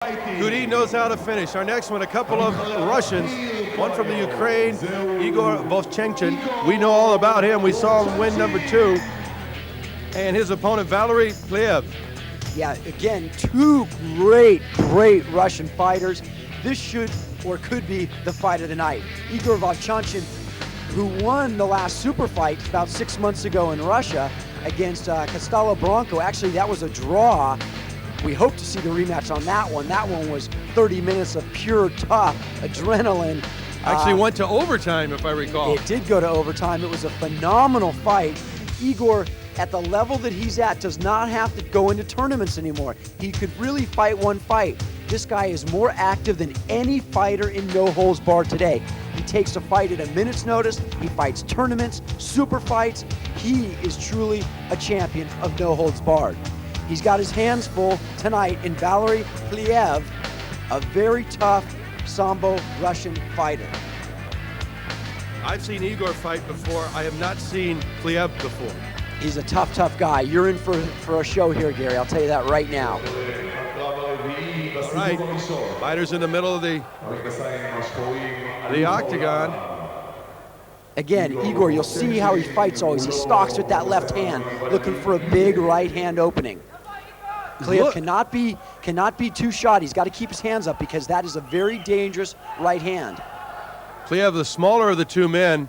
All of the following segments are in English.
Kudi knows how to finish. Our next one, a couple of Russians, one from the Ukraine, Igor Vovchanchin. We know all about him. We saw him win #2. And his opponent, VALERY PLIEV. Yeah, again, two great Russian fighters. This should or could be the fight of the night. Igor Vovchanchin, who won the last super fight about 6 months ago in Russia against Castello Bronco. Actually, that was a draw. We hope to see the rematch on that one. That one was 30 minutes of pure tough adrenaline. Actually went to overtime, if I recall. It did go to overtime. It was a phenomenal fight. Igor, at the level that he's at, does not have to go into tournaments anymore. He could really fight one fight. This guy is more active than any fighter in No Holds Barred today. He takes a fight at a minute's notice. He fights tournaments, super fights. He is truly a champion of No Holds Barred. He's got his hands full tonight in VALERY PLIEV, a very tough Sambo Russian fighter. I've seen Igor fight before. I have not seen Pliev before. He's a tough guy. You're in for a show here, Gary. I'll tell you that right now. All right, fighters in the middle of the octagon. Again, Igor, you'll see how he fights always. He stalks with that left hand, looking for a big right hand opening. Pliev cannot be too shot. He's got to keep his hands up because that is a very dangerous right hand. Pliev, the smaller of the two men,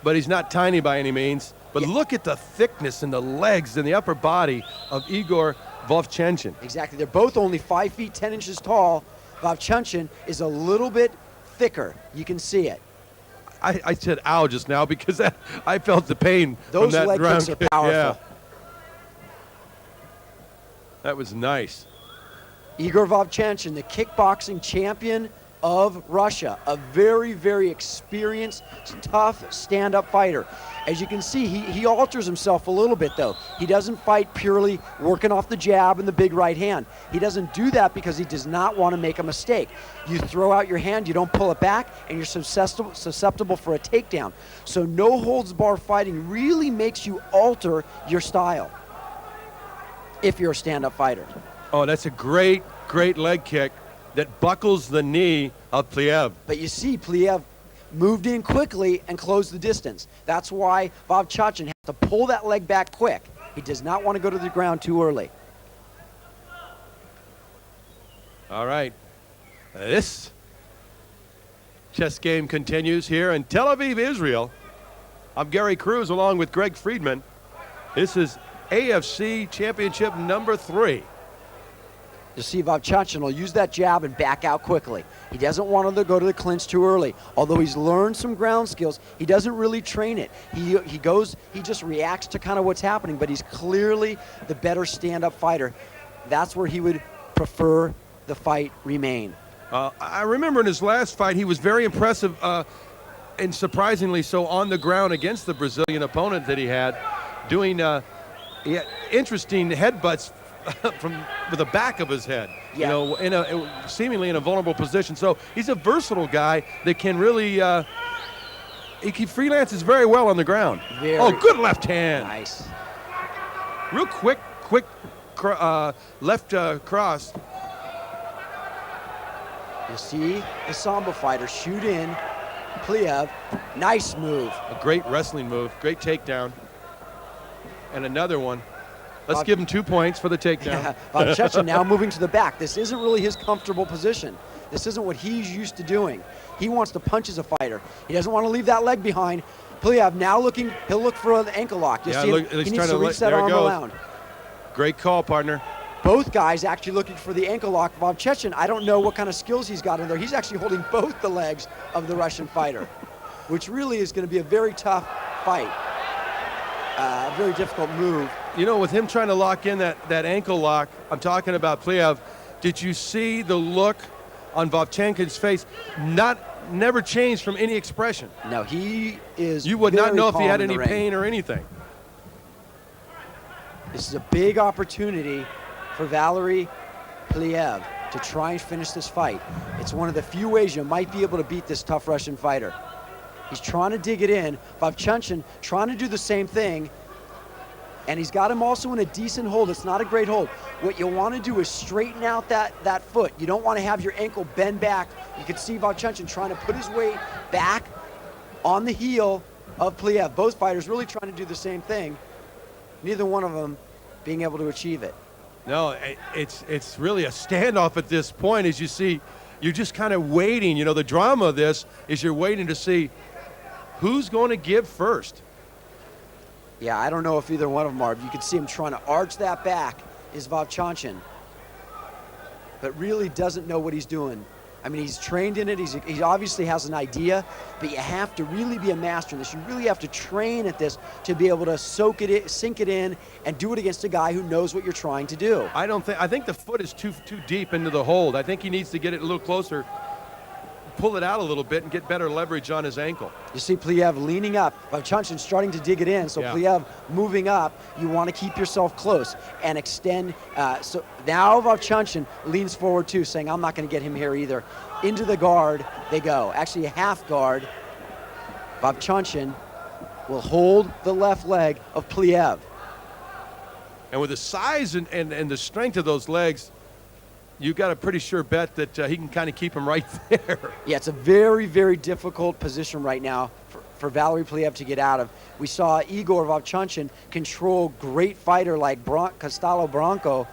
but he's not tiny by any means. But yeah, look at the thickness in the legs and the upper body of Igor Vovchanchin. Exactly. They're both only 5 feet 10 inches tall. Vovchanchin is a little bit thicker. You can see it. I said ow just now because I felt the pain. Those from that leg kicks are powerful. Yeah. That was nice. Igor Vovchanchin, the kickboxing champion of Russia, a very experienced, tough stand-up fighter. As you can see, he alters himself a little bit though. He doesn't fight purely working off the jab and the big right hand. He doesn't do that because he does not want to make a mistake. You throw out your hand, you don't pull it back, and you're susceptible for a takedown. So no holds bar fighting really makes you alter your style if you're a stand-up fighter. Oh, that's a great leg kick that buckles the knee of Pliev. But you see, Pliev moved in quickly and closed the distance. That's why Vovchanchin has to pull that leg back quick. He does not want to go to the ground too early. All right. This chess game continues here in Tel Aviv, Israel. I'm Gary Cruz along with Greg Friedman. This is AFC Championship #3. You see Vovchanchin will use that jab and back out quickly. He doesn't want to go to the clinch too early. Although he's learned some ground skills, he doesn't really train it. He just reacts to kind of what's happening, but he's clearly the better stand-up fighter. That's where he would prefer the fight remain. I remember in his last fight, he was very impressive and surprisingly so on the ground against the Brazilian opponent that he had, doing interesting headbutts with the back of his head, yeah, you know, seemingly in a vulnerable position. So he's a versatile guy that can really, he freelances very well on the ground. Oh, good left hand. Nice. Real quick left cross. You see the Sambo fighter shoot in. Pliev, nice move. A great wrestling move, great takedown. And another one. Let's give him 2 points for the takedown. Vovchanchin now moving to the back. This isn't really his comfortable position. This isn't what he's used to doing. He wants to punch as a fighter. He doesn't want to leave that leg behind. Pliev now looking, he'll look for an ankle lock. You see him, he needs to reach that arm around. Great call, partner. Both guys actually looking for the ankle lock. Vovchanchin, I don't know what kind of skills he's got in there. He's actually holding both the legs of the Russian fighter, which really is going to be a very tough fight. A very difficult move. You know, with him trying to lock in that ankle lock, I'm talking about Pliev, did you see the look on Vovchanchin's face? Never changed from any expression. No, he is. You would not know if he had any pain or anything. This is a big opportunity for VALERY PLIEV to try and finish this fight. It's one of the few ways you might be able to beat this tough Russian fighter. He's trying to dig it in. Vovchanchin trying to do the same thing. And he's got him also in a decent hold. It's not a great hold. What you want to do is straighten out that foot. You don't want to have your ankle bend back. You can see VOVCHANCHIN trying to put his weight back on the heel of Pliev. Both fighters really trying to do the same thing. Neither one of them being able to achieve it. No, it's really a standoff at this point. As you see, you're just kind of waiting. You know, the drama of this is you're waiting to see who's going to give first. Yeah, I don't know if either one of them are. You can see him trying to arch that back is VOVCHANCHIN, but really doesn't know what he's doing. I mean, he's trained in it. He obviously has an idea, but you have to really be a master in this. You really have to train at this to be able to sink it in, and do it against a guy who knows what you're trying to do. I think the foot is too deep into the hold. I think he needs to get it a little closer, pull it out a little bit, and get better leverage on his ankle. You see Pliev leaning up, VOVCHANCHIN starting to dig it in, so yeah. Pliev moving up. You want to keep yourself close and extend. So now VOVCHANCHIN leans forward too, saying, I'm not going to get him here either. Into the guard they go. Actually a half guard. VOVCHANCHIN will hold the left leg of Pliev. And with the size and the strength of those legs, you got a pretty sure bet that he can kind of keep him right there. Yeah, it's a very, very difficult position right now for VALERY PLIEV to get out of. We saw Igor VOVCHANCHIN control great fighter like Costello Bronco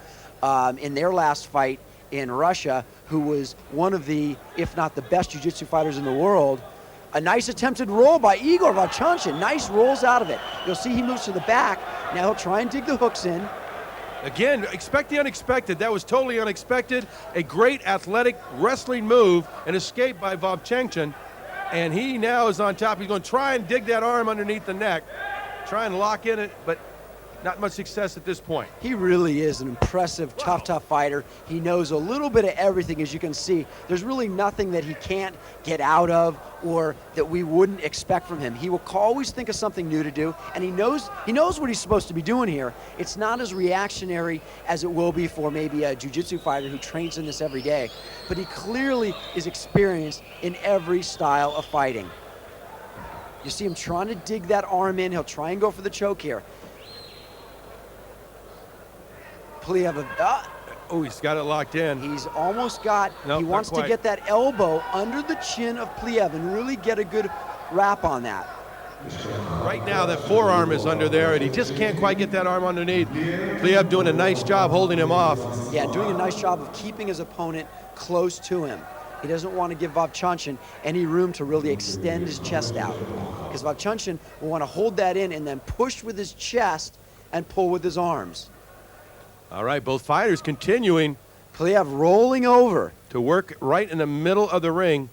in their last fight in Russia, who was one of the, if not the best jiu-jitsu fighters in the world. A nice attempted roll by Igor VOVCHANCHIN. Nice rolls out of it. You'll see he moves to the back. Now he'll try and dig the hooks in. Again, expect the unexpected. That was totally unexpected. A great athletic wrestling move, an escape by VOVCHANCHIN. And he now is on top. He's going to try and dig that arm underneath the neck, try and lock in it, but not much success at this point. He really is an impressive, tough fighter. He knows a little bit of everything, as you can see. There's really nothing that he can't get out of or that we wouldn't expect from him. He will always think of something new to do, and he knows what he's supposed to be doing here. It's not as reactionary as it will be for maybe a jiu-jitsu fighter who trains in this every day, but he clearly is experienced in every style of fighting. You see him trying to dig that arm in. He'll try and go for the choke here. Pliev, oh, he's got it locked in. He's almost got, nope, he wants to get that elbow under the chin of Pliev and really get a good wrap on that. Right now, that forearm is under there, and he just can't quite get that arm underneath. Pliev doing a nice job holding him off. Yeah, doing a nice job of keeping his opponent close to him. He doesn't want to give VOVCHANCHIN any room to really extend his chest out, because VOVCHANCHIN will want to hold that in and then push with his chest and pull with his arms. All right, both fighters continuing. Pliev rolling over. To work right in the middle of the ring.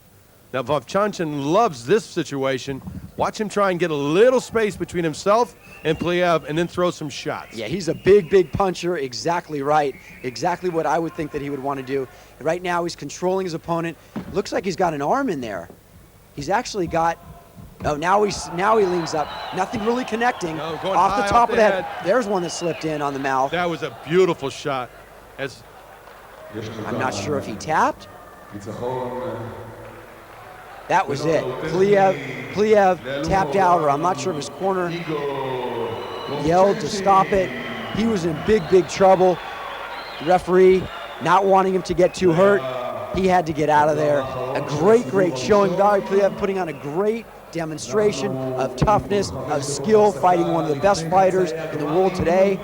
Now, VOVCHANCHIN loves this situation. Watch him try and get a little space between himself and Pliev and then throw some shots. Yeah, he's a big puncher. Exactly right. Exactly what I would think that he would want to do. Right now, he's controlling his opponent. Looks like he's got an arm in there. He's actually got... Oh, now he leans up. Nothing really connecting. No, off the top of the head. There's one that slipped in on the mouth. That was a beautiful shot. I'm not sure if he tapped. That was it. Pliev tapped out, or I'm not sure if his corner yelled to stop it. He was in big trouble. The referee not wanting him to get too hurt. He had to get out of there. A great showing. VALERY PLIEV putting on a great demonstration of toughness, of skill, fighting one of the best fighters in the world today.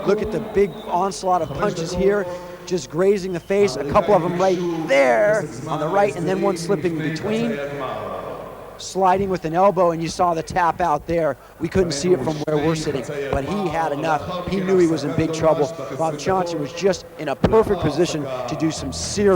Look at the big onslaught of punches here, just grazing the face, a couple of them right there on the right, and then one slipping in between, sliding with an elbow, and you saw the tap out there. We couldn't see it from where we're sitting, but he had enough. He knew he was in big trouble. VOVCHANCHIN was just in a perfect position to do some serious